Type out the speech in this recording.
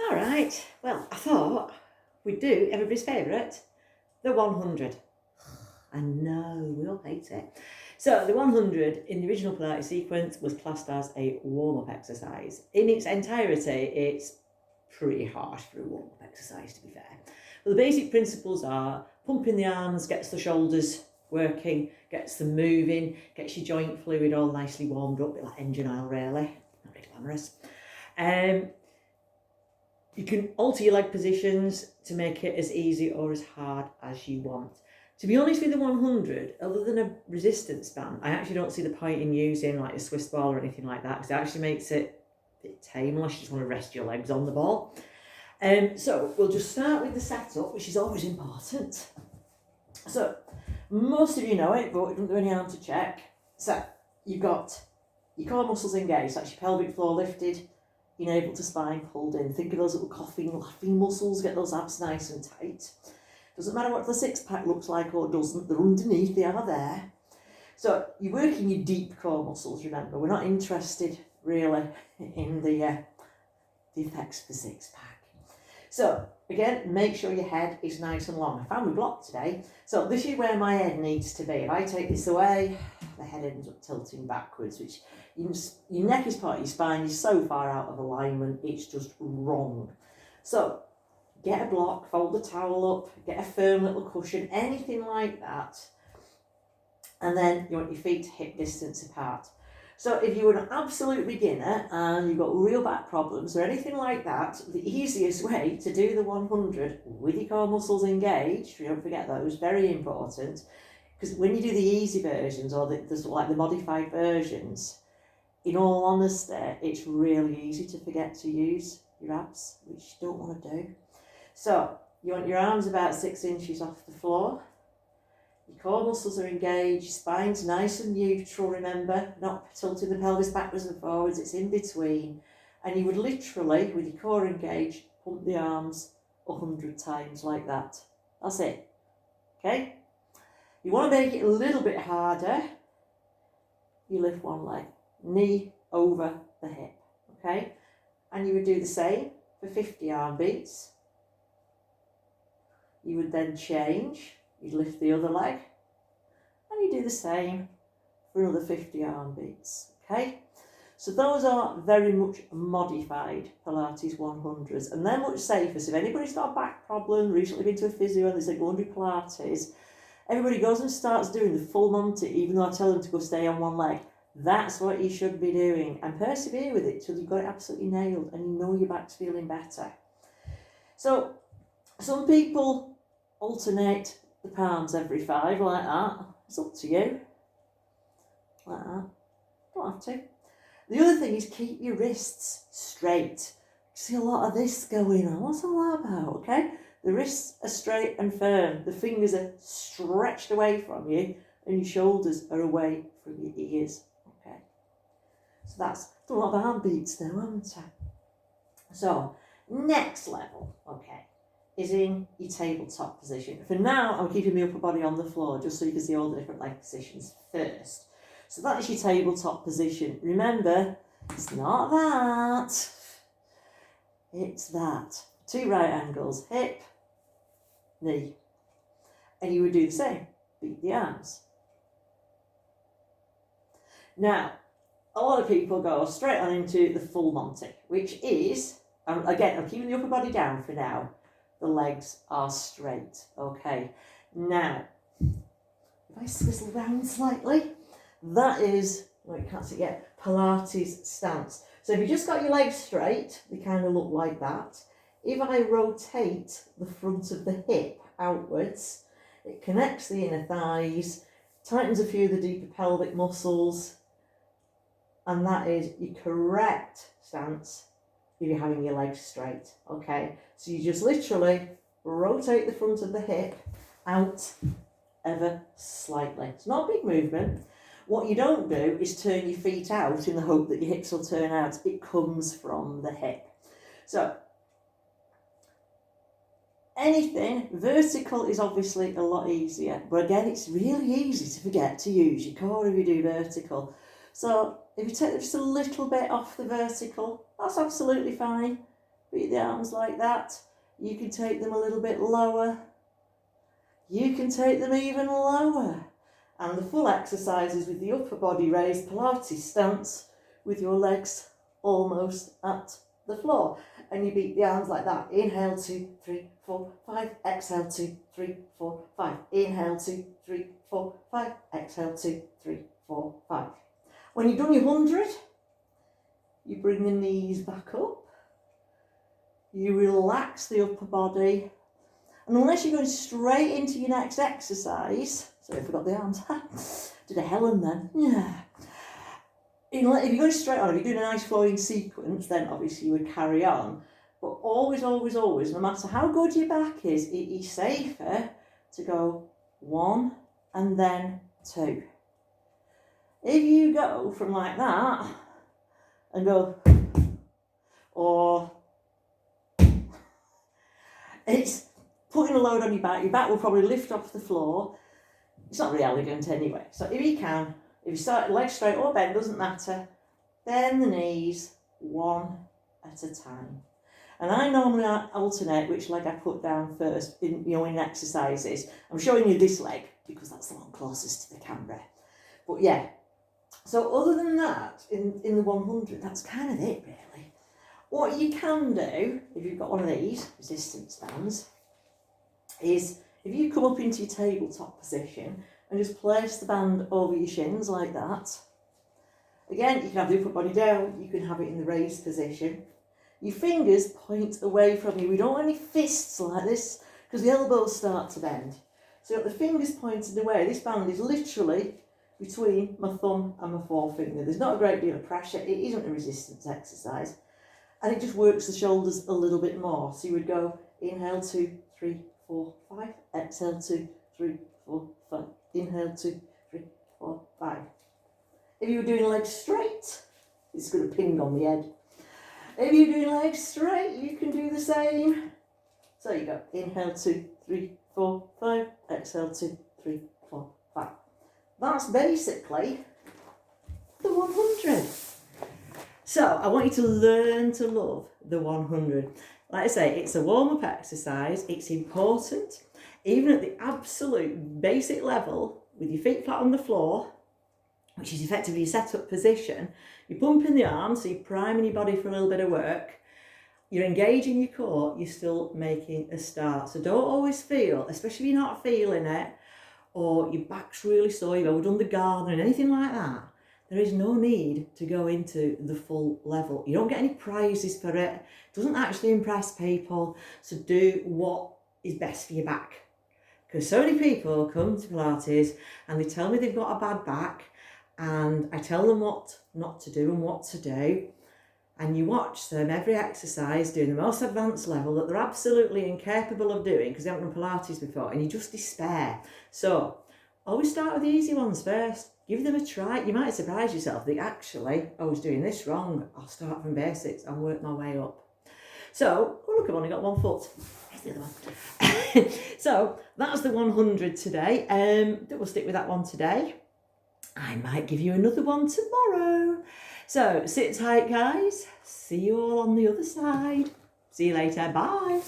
All right, well, I thought we'd do everybody's favourite, the 100. I know, we all hate it. So the 100 in the original Pilates sequence was classed as a warm-up exercise. In its entirety, it's pretty harsh for a warm-up exercise, to be fair. But the basic principles are pumping the arms, gets the shoulders working, gets them moving, gets your joint fluid all nicely warmed up, a bit like engine oil really, not very glamorous. You can alter your leg positions to make it as easy or as hard as you want. To be honest with the 100, other than a resistance band, I actually don't see the point in using like a Swiss ball or anything like that, because it actually makes it a bit tame unless you just want to rest your legs on the ball. So we'll just start with the setup, which is always important. So most of you know it, but it doesn't do any harm to check. So you've got your core muscles engaged, that's your pelvic floor lifted, your navel to spine pulled in. Think of those little coughing, laughing muscles, get those abs nice and tight. Doesn't matter what the six-pack looks like or doesn't, they're underneath, they are there. So you're working your deep core muscles, remember. We're not interested really in the effects of the six-pack. So again, make sure your head is nice and long. I found my block today. So this is where my head needs to be. If I take this away, the head ends up tilting backwards, which your neck is part of your spine, you're so far out of alignment, it's just wrong. So get a block, fold the towel up, get a firm little cushion, anything like that. And then you want your feet hip distance apart. So if you're an absolute beginner and you've got real back problems or anything like that, the easiest way to do the 100 with your core muscles engaged, don't forget those, very important, because when you do the easy versions or the modified versions, in all honesty, it's really easy to forget to use your abs, which you don't want to do. So you want your arms about 6 inches off the floor. Your core muscles are engaged, your spine's nice and neutral, remember, not tilting the pelvis backwards and forwards, it's in between. And you would literally, with your core engaged, pump the arms 100 times like that. That's it, okay? You want to make it a little bit harder, you lift one leg, knee over the hip, okay? And you would do the same for 50 arm beats. You would then change. You'd lift the other leg and you do the same for another 50 arm beats, okay? So those are very much modified Pilates 100s and they're much safer. So if anybody's got a back problem, recently been to a physio and they say go and do Pilates, everybody goes and starts doing the full Monty even though I tell them to go stay on one leg. That's what you should be doing and persevere with it till you've got it absolutely nailed and you know your back's feeling better. So some people alternate the palms every 5 like that. It's up to you. Like that. Don't have to. The other thing is keep your wrists straight. See a lot of this going on. What's all that about, okay? The wrists are straight and firm. The fingers are stretched away from you and your shoulders are away from your ears, okay? So that's a lot of arm beats there, haven't I? So, next level, okay, is in your tabletop position. For now, I'm keeping my upper body on the floor just so you can see all the different leg positions first. So that is your tabletop position. Remember, it's not that, it's that. 2 right angles, hip, knee. And you would do the same, beat the arms. Now, a lot of people go straight on into the full Monty, which is, again, I'm keeping the upper body down for now. The legs are straight, okay? Now, if I swizzle round slightly, that is, well, you can't see it yet, Pilates stance. So if you just got your legs straight, they kind of look like that. If I rotate the front of the hip outwards, it connects the inner thighs, tightens a few of the deeper pelvic muscles, and that is your correct stance if you're having your legs straight, okay? So you just literally rotate the front of the hip out ever slightly. It's not a big movement. What you don't do is turn your feet out in the hope that your hips will turn out. It comes from the hip. So anything vertical is obviously a lot easier, but again, it's really easy to forget to use your core if you do vertical. So if you take just a little bit off the vertical, that's absolutely fine. Beat the arms like that. You can take them a little bit lower. You can take them even lower. And the full exercise is with the upper body raised Pilates stance with your legs almost at the floor. And you beat the arms like that. Inhale, 2, 3, 4, 5. Exhale, 2, 3, 4, 5. Inhale, 2, 3, 4, 5. Exhale, 2, 3, 4, 5. When you've done your 100, you bring the knees back up. You relax the upper body. And unless you're going straight into your next exercise, sorry, I forgot the arms. Did a Helen then. Yeah. If you're going straight on, if you're doing a nice flowing sequence, then obviously you would carry on. But always, always, always, no matter how good your back is, it is safer to go 1 and then 2. If you go from like that and go, or it's putting a load on your back will probably lift off the floor. It's not really elegant anyway. So if you can, if you start legs straight or bend, doesn't matter, bend the knees 1 at a time. And I normally alternate which leg I put down first in exercises. I'm showing you this leg because that's the one closest to the camera. But yeah, so other than that, in the 100, that's kind of it really. What you can do, if you've got one of these resistance bands, is if you come up into your tabletop position and just place the band over your shins like that. Again, you can have the upper body down, you can have it in the raised position. Your fingers point away from you. We don't want any fists like this because the elbows start to bend. So you've got the fingers pointed away. This band is literally between my thumb and my forefinger. There's not a great deal of pressure. It isn't a resistance exercise. And it just works the shoulders a little bit more. So you would go inhale 2, 3, 4, 5. Exhale 2, 3, 4, 5. Inhale 2, 3, 4, 5. If you were doing legs straight, it's going to ping on the head. If you're doing legs straight, you can do the same. So you go inhale 2, 3, 4, 5. Exhale 2, 3, 4, 5. That's basically the 100. So I want you to learn to love the 100. Like I say, it's a warm-up exercise. It's important, even at the absolute basic level, with your feet flat on the floor, which is effectively your set-up position. You're pumping the arms, so you're priming your body for a little bit of work. You're engaging your core, you're still making a start. So don't always feel, especially if you're not feeling it, or your back's really sore, you've overdone the garden and anything like that, there is no need to go into the full level. You don't get any prizes for it. It doesn't actually impress people. So do what is best for your back. Because so many people come to Pilates and they tell me they've got a bad back, and I tell them what not to do and what to do. And you watch them every exercise doing the most advanced level that they're absolutely incapable of doing because they haven't done Pilates before, and you just despair. So always start with the easy ones first. Give them a try. You might surprise yourself that actually, I was doing this wrong. I'll start from basics and work my way up. So, oh look, I've only got one foot. Here's the other one. So that's the 100 today. We'll stick with that one today. I might give you another one tomorrow. So sit tight, guys. See you all on the other side. See you later. Bye.